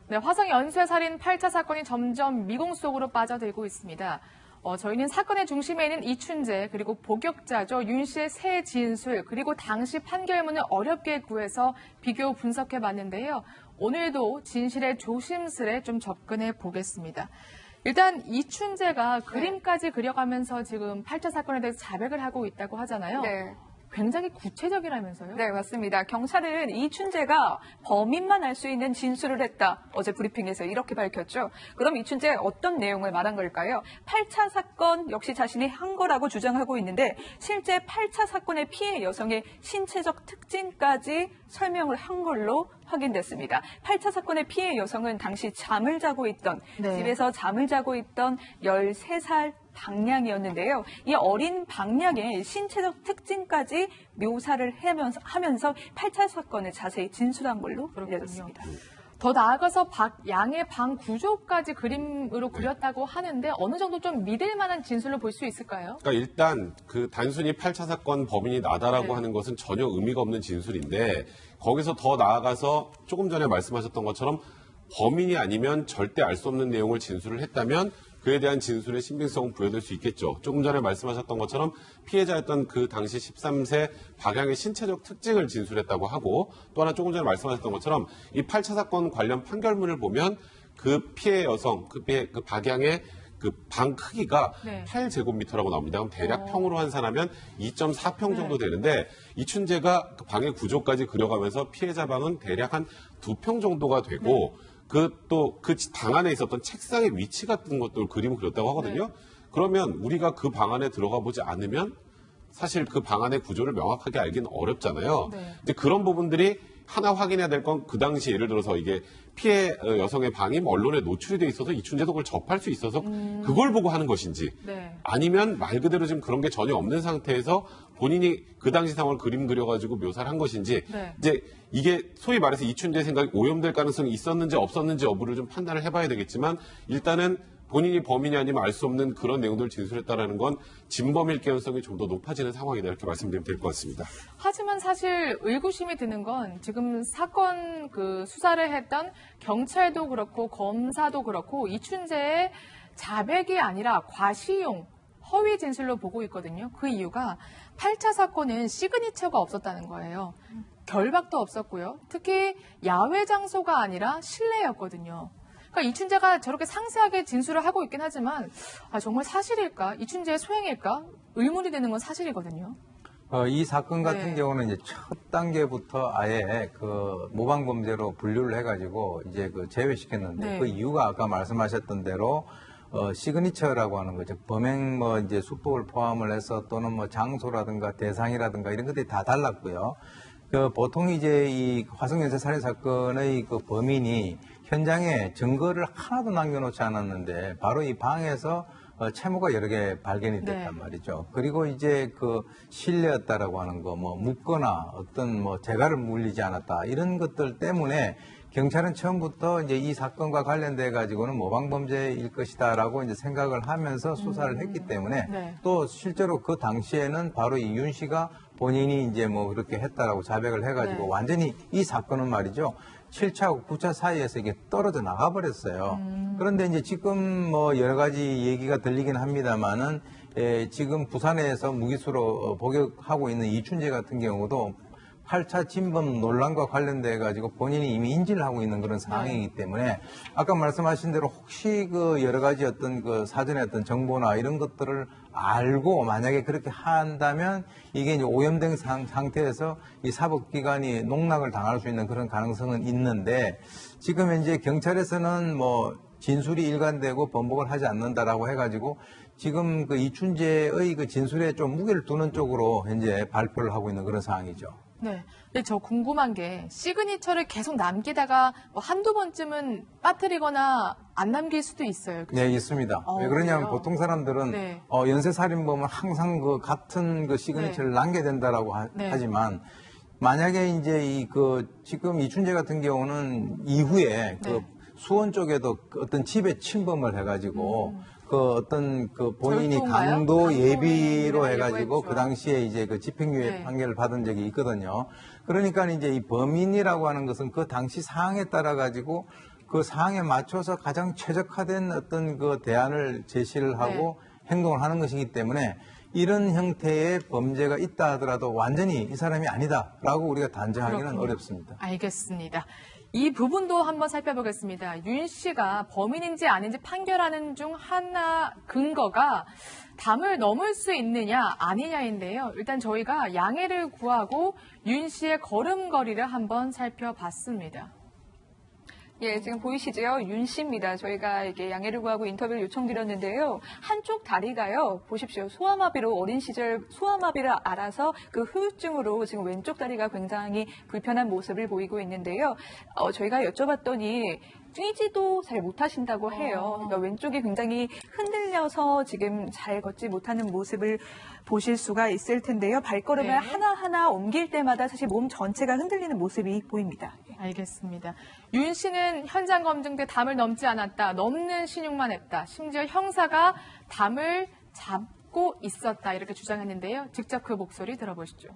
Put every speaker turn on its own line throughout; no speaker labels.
네, 화성 연쇄살인 8차 사건이 점점 미공 속으로 빠져들고 있습니다. 저희는 사건의 중심에 있는 이춘재 그리고 복역자죠. 윤 씨의 새 진술 그리고 당시 판결문을 어렵게 구해서 비교 분석해 봤는데요. 오늘도 진실에 조심스레 좀 접근해 보겠습니다. 일단 이춘재가 그림까지 그려가면서 지금 8차 사건에 대해서 자백을 하고 있다고 하잖아요.
네.
굉장히 구체적이라면서요?
네, 맞습니다. 경찰은 이춘재가 범인만 알 수 있는 진술을 했다. 어제 브리핑에서 이렇게 밝혔죠. 그럼 이춘재 어떤 내용을 말한 걸까요? 8차 사건 역시 자신이 한 거라고 주장하고 있는데 실제 8차 사건의 피해 여성의 신체적 특징까지 설명을 한 걸로 확인됐습니다. 8차 사건의 피해 여성은 당시 잠을 자고 있던 집에서 잠을 자고 있던 13살 방량이었는데요. 이 어린 방량의 신체적 특징까지 묘사를 하면서 8차 사건을 자세히 진술한 걸로 알려졌습니다.
더 나아가서 양의 방 구조까지 그림으로 그렸다고 하는데 어느 정도 좀 믿을 만한 진술로 볼 수 있을까요?
그러니까 일단 그 단순히 8차 사건 범인이 나다라고 하는 것은 전혀 의미가 없는 진술인데 거기서 더 나아가서 조금 전에 말씀하셨던 것처럼 범인이 아니면 절대 알 수 없는 내용을 진술을 했다면 그에 대한 진술의 신빙성은 부여될 수 있겠죠. 조금 전에 말씀하셨던 것처럼 피해자였던 그 당시 13세 박양의 신체적 특징을 진술했다고 하고 또 하나 조금 전에 말씀하셨던 것처럼 이 8차 사건 관련 판결문을 보면 그 피해 여성, 그 박양의 그 방 크기가 8제곱미터라고 나옵니다. 그럼 대략 평으로 환산하면 2.4평 정도 되는데 이춘재가 그 방의 구조까지 그려가면서 피해자 방은 대략 한 2평 정도가 되고 그 방 안에 있었던 책상의 위치 같은 것도 그림을 그렸다고 하거든요. 그러면 우리가 그 방 안에 들어가 보지 않으면 사실 그 방 안의 구조를 명확하게 알기는 어렵잖아요. 근데 그런 부분들이 하나 확인해야 될 건 그 당시 예를 들어서 이게 피해 여성의 방이 언론에 노출이 돼 있어서 이춘재도 그걸 접할 수 있어서 그걸 보고 하는 것인지 아니면 말 그대로 지금 그런 게 전혀 없는 상태에서 본인이 그 당시 상황을 그림 그려가지고 묘사를 한 것인지 이제 이게 소위 말해서 이춘재의 생각이 오염될 가능성이 있었는지 없었는지 여부를 좀 판단을 해봐야 되겠지만 일단은 본인이 범인이 아니면 알 수 없는 그런 내용들을 진술했다라는 건 진범일 가능성이 좀 더 높아지는 상황이다 이렇게 말씀드리면 될 것 같습니다.
하지만 사실 의구심이 드는 건 지금 사건 그 수사를 했던 경찰도 그렇고 검사도 그렇고 이춘재의 자백이 아니라 과시용, 허위 진술로 보고 있거든요. 그 이유가 8차 사건은 시그니처가 없었다는 거예요. 결박도 없었고요. 특히 야외 장소가 아니라 실내였거든요. 그러니까 이춘재가 저렇게 상세하게 진술을 하고 있긴 하지만 정말 사실일까? 이춘재의 소행일까? 의문이 되는 건 사실이거든요.
이 사건 같은 경우는 이제 첫 단계부터 아예 그 모방 범죄로 분류를 해가지고 이제 그 제외시켰는데 그 이유가 아까 말씀하셨던 대로 시그니처라고 하는 거죠. 범행 이제 수법을 포함을 해서 또는 장소라든가 대상이라든가 이런 것들이 다 달랐고요. 보통 이제 이 화성연쇄 살인 사건의 그 범인이 현장에 증거를 하나도 남겨놓지 않았는데 바로 이 방에서 채모가 여러 개 발견이 됐단 말이죠. 그리고 이제 그 실내였다라고 하는 거, 묻거나 어떤 재갈을 물리지 않았다 이런 것들 때문에 경찰은 처음부터 이제 이 사건과 관련돼 가지고는 모방범죄일 것이다라고 이제 생각을 하면서 수사를 했기 때문에 또 실제로 그 당시에는 바로 이 윤 씨가 본인이 이제 그렇게 했다라고 자백을 해가지고 완전히 이 사건은 말이죠. 7차하고 9차 사이에서 이게 떨어져 나가버렸어요. 그런데 이제 지금 여러 가지 얘기가 들리긴 합니다만은 지금 부산에서 무기수로 복역하고 있는 이춘재 같은 경우도 8차 진범 논란과 관련돼 가지고 본인이 이미 인지를 하고 있는 그런 상황이기 때문에 아까 말씀하신 대로 혹시 그 여러 가지 어떤 그 사전에 어떤 정보나 이런 것들을 알고 만약에 그렇게 한다면 이게 이제 오염된 상태에서 이 사법기관이 농락을 당할 수 있는 그런 가능성은 있는데 지금 현재 경찰에서는 진술이 일관되고 번복을 하지 않는다라고 해가지고 지금 그 이춘재의 그 진술에 좀 무게를 두는 쪽으로 현재 발표를 하고 있는 그런 상황이죠.
네. 근데 저 궁금한 게 시그니처를 계속 남기다가 한두 번쯤은 빠뜨리거나 안 남길 수도 있어요. 그렇죠?
네, 있습니다. 왜 그러냐면 보통 사람들은 연쇄살인범은 항상 그 같은 그 시그니처를 남겨야 된다라고 하지만 만약에 이제 지금 이춘재 같은 경우는 이후에 그 수원 쪽에도 어떤 집에 침범을 해가지고 그 어떤 그 본인이 강도 예비로 해가지고 그 당시에 이제 그 집행유예 판결을 받은 적이 있거든요. 그러니까 이제 이 범인이라고 하는 것은 그 당시 상황에 따라 가지고 그 상황에 맞춰서 가장 최적화된 어떤 그 대안을 제시를 하고 행동을 하는 것이기 때문에 이런 형태의 범죄가 있다 하더라도 완전히 이 사람이 아니다라고 우리가 단정하기는
그렇군요.
어렵습니다.
알겠습니다. 이 부분도 한번 살펴보겠습니다. 윤 씨가 범인인지 아닌지 판결하는 중 하나 근거가 담을 넘을 수 있느냐 아니냐인데요. 일단 저희가 양해를 구하고 윤 씨의 걸음걸이를 한번 살펴봤습니다.
예, 지금 보이시죠? 윤 씨입니다. 저희가 이게 양해를 구하고 인터뷰를 요청드렸는데요. 한쪽 다리가요, 보십시오. 소아마비로 어린 시절 소아마비를 앓아서 그 후유증으로 지금 왼쪽 다리가 굉장히 불편한 모습을 보이고 있는데요. 저희가 여쭤봤더니 뛰지도 잘 못하신다고 해요. 그러니까 왼쪽이 굉장히 흔들려서 지금 잘 걷지 못하는 모습을 보실 수가 있을 텐데요. 발걸음을
네.
하나하나 옮길 때마다 사실 몸 전체가 흔들리는 모습이 보입니다.
알겠습니다. 윤 씨는 현장 검증 때 담을 넘지 않았다. 넘는 신용만 했다. 심지어 형사가 담을 잡고 있었다. 이렇게 주장했는데요. 직접 그 목소리 들어보시죠.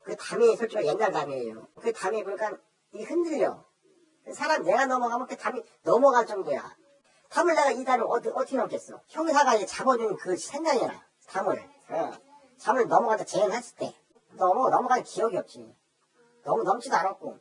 그 담이 솔직히 옛날 담이에요. 그 담이 보니까 이 흔들려. 사람 내가 넘어가면 그 담이 넘어갈 정도야. 담을 내가 이 담을 어떻게 넘겠어? 형사가 이제 잡아준 그 생각이라 담을. 담을 넘어가다 재현했을 때 넘어갈 기억이 없지. 너무 넘지도 않았고.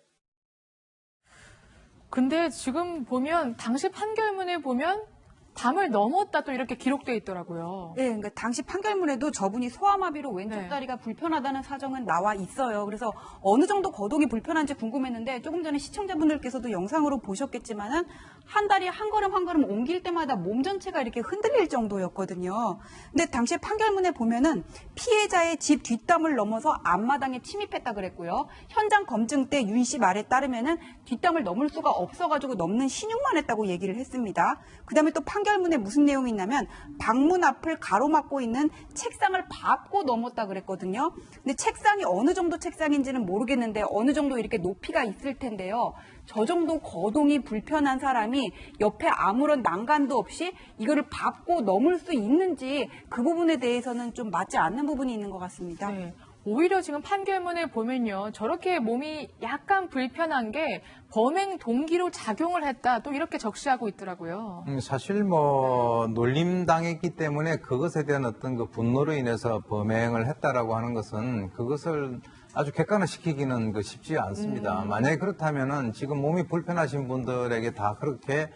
근데 지금 보면 당시 판결문에 보면 담을 넘었다 또 이렇게 기록되어 있더라고요.
네, 그러니까 당시 판결문에도 저분이 소아마비로 왼쪽
네.
다리가 불편하다는 사정은 나와 있어요. 그래서 어느 정도 거동이 불편한지 궁금했는데 조금 전에 시청자분들께서도 영상으로 보셨겠지만은 한 다리 한 걸음 한 걸음 옮길 때마다 몸 전체가 이렇게 흔들릴 정도였거든요. 근데 당시 판결문에 보면은 피해자의 집 뒷담을 넘어서 앞마당에 침입했다 그랬고요. 현장 검증 때 윤 씨 말에 따르면은 뒷담을 넘을 수가 없어가지고 넘는 신용만 했다고 얘기를 했습니다. 그다음에 또 판결문에 무슨 내용이 있냐면 방문 앞을 가로막고 있는 책상을 밟고 넘었다 그랬거든요. 근데 책상이 어느 정도 책상인지는 모르겠는데 어느 정도 이렇게 높이가 있을 텐데요. 저 정도 거동이 불편한 사람이 옆에 아무런 난간도 없이 이거를 밟고 넘을 수 있는지 그 부분에 대해서는 좀 맞지 않는 부분이 있는 것 같습니다.
네. 오히려 지금 판결문에 보면요. 저렇게 몸이 약간 불편한 게 범행 동기로 작용을 했다. 또 이렇게 적시하고 있더라고요.
사실 뭐 놀림당했기 때문에 그것에 대한 어떤 그 분노로 인해서 범행을 했다라고 하는 것은 그것을 아주 객관화시키기는 쉽지 않습니다. 만약에 그렇다면은 지금 몸이 불편하신 분들에게 다 그렇게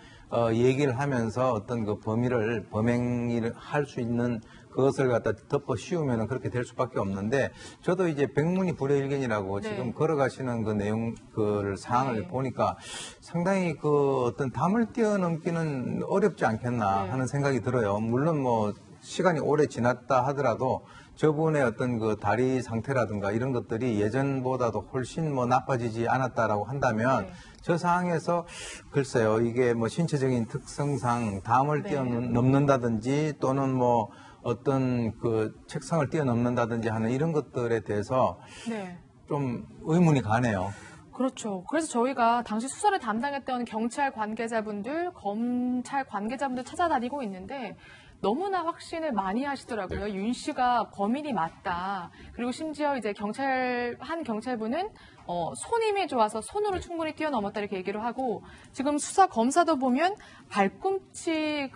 얘기를 하면서 어떤 그 범행을 할 수 있는 그것을 갖다 덮어 씌우면 그렇게 될 수밖에 없는데 저도 이제 백문이 불여일견이라고
네.
지금 걸어가시는 그 내용 그 사항을
네.
보니까 상당히 그 어떤 담을 뛰어넘기는 어렵지 않겠나
네.
하는 생각이 들어요. 물론 뭐 시간이 오래 지났다 하더라도 저분의 어떤 그 다리 상태라든가 이런 것들이 예전보다도 훨씬 뭐 나빠지지 않았다라고 한다면
네.
저 상황에서 글쎄요 이게 뭐 신체적인 특성상 담을
네.
뛰어넘는다든지 또는 뭐 어떤 그 책상을 뛰어넘는다든지 하는 이런 것들에 대해서
네.
좀 의문이 가네요.
그렇죠. 그래서 저희가 당시 수사를 담당했던 경찰 관계자분들, 검찰 관계자분들 찾아다니고 있는데 너무나 확신을 많이 하시더라고요.
네.
윤 씨가 범인이 맞다. 그리고 심지어 이제 한 경찰분은 손 힘이 좋아서 손으로 충분히 뛰어넘었다 이렇게 얘기를 하고 지금 수사 검사도 보면 발꿈치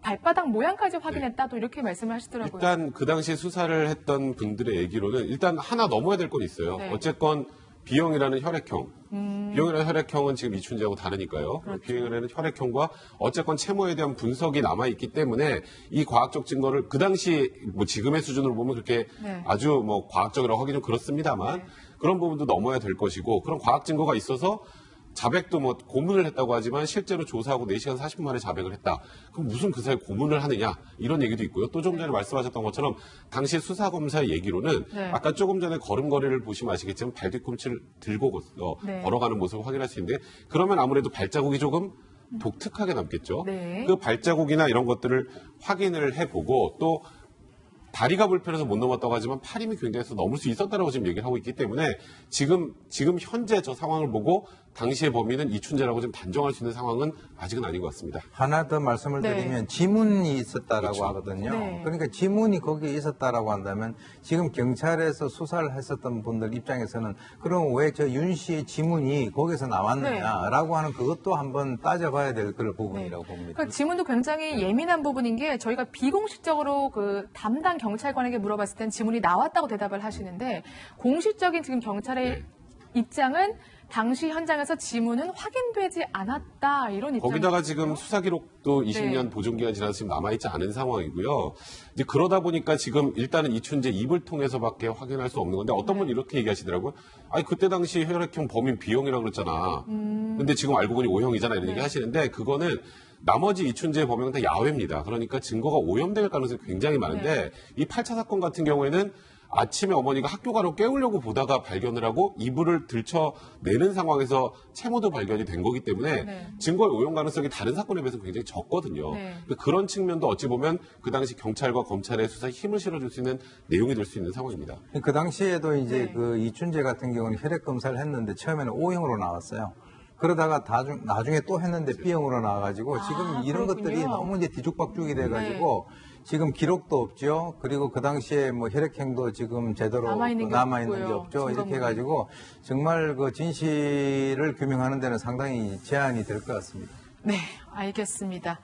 발바닥 모양까지 확인했다 또 이렇게 말씀을 하시더라고요.
일단 그 당시 수사를 했던 분들의 얘기로는 일단 하나 넘어야 될 건 있어요.
네.
어쨌건 B형이라는 혈액형. B형이라는 혈액형은 지금 이춘재하고 다르니까요.
그렇죠.
B형이라는 혈액형과 어쨌건 채모에 대한 분석이 남아있기 때문에 이 과학적 증거를 그 당시 뭐 지금의 수준으로 보면 그렇게
네.
아주 뭐 과학적이라고 하기 좀 그렇습니다만
네.
그런 부분도 넘어야 될 것이고 그런 과학 증거가 있어서 자백도 뭐 고문을 했다고 하지만 실제로 조사하고 4시간 40분 만에 자백을 했다. 그럼 무슨 그 사이 고문을 하느냐 이런 얘기도 있고요. 또 좀 전에 말씀하셨던 것처럼 당시 수사검사의 얘기로는
네.
아까 조금 전에 걸음걸이를 보시면 아시겠지만 발 뒤꿈치를 들고
네.
걸어가는 모습을 확인할 수 있는데 그러면 아무래도 발자국이 조금 독특하게 남겠죠.
네.
그 발자국이나 이런 것들을 확인을 해보고 또 다리가 불편해서 못 넘었다고 하지만 팔 힘이 굉장해서 넘을 수 있었다라고 지금 얘기를 하고 있기 때문에 지금 현재 저 상황을 보고 당시의 범인은 이춘재라고 좀 단정할 수 있는 상황은 아직은 아닌 것 같습니다.
하나 더 말씀을
네.
드리면 지문이 있었다라고
그렇죠.
하거든요.
네.
그러니까 지문이 거기에 있었다라고 한다면 지금 경찰에서 수사를 했었던 분들 입장에서는 그럼 왜 저 윤 씨의 지문이 거기서 나왔느냐라고 하는 그것도 한번 따져봐야 될 그런 부분이라고 봅니다.
그러니까 지문도 굉장히 예민한 부분인 게 저희가 비공식적으로 그 담당 경찰관에게 물어봤을 땐 지문이 나왔다고 대답을 하시는데 공식적인 지금 경찰의 입장은 당시 현장에서 지문은 확인되지 않았다 이런 입장.
거기다가 지금 수사 기록도 20년
네.
보존기간 지나서 지금 남아있지 않은 상황이고요. 이제 그러다 보니까 지금 일단은 이춘재 입을 통해서밖에 확인할 수 없는 건데 어떤 분이 이렇게 얘기하시더라고요. 아니 그때 당시 혈액형 범인 B형이라고 그랬잖아. 근데 지금 알고 보니 O형이잖아 이런 얘기 하시는데 그거는 나머지 이춘재 범행은 다 야외입니다. 그러니까 증거가 오염될 가능성이 굉장히 많은데 이 8차 사건 같은 경우에는 아침에 어머니가 학교 가러 깨우려고 보다가 발견을 하고 이불을 들쳐내는 상황에서 채모도 발견이 된 거기 때문에
네.
증거의 오염 가능성이 다른 사건에 비해서 굉장히 적거든요.
네.
그런 측면도 어찌 보면 그 당시 경찰과 검찰의 수사에 힘을 실어줄 수 있는 내용이 될 수 있는 상황입니다.
그 당시에도 이제
네.
그 이춘재 같은 경우는 혈액 검사를 했는데 처음에는 O형으로 나왔어요. 그러다가 나중에 또 했는데 B형으로 나와가지고 지금 이런
그렇군요.
것들이 너무 이제 뒤죽박죽이 돼가지고 지금 기록도 없죠. 그리고 그 당시에 뭐 혈액형도 지금 제대로
남아있는 게
남아있는 게
없고요.
없죠. 이렇게
증거물이.
해가지고 정말 그 진실을 규명하는 데는 상당히 제한이 될 것 같습니다.
네, 알겠습니다.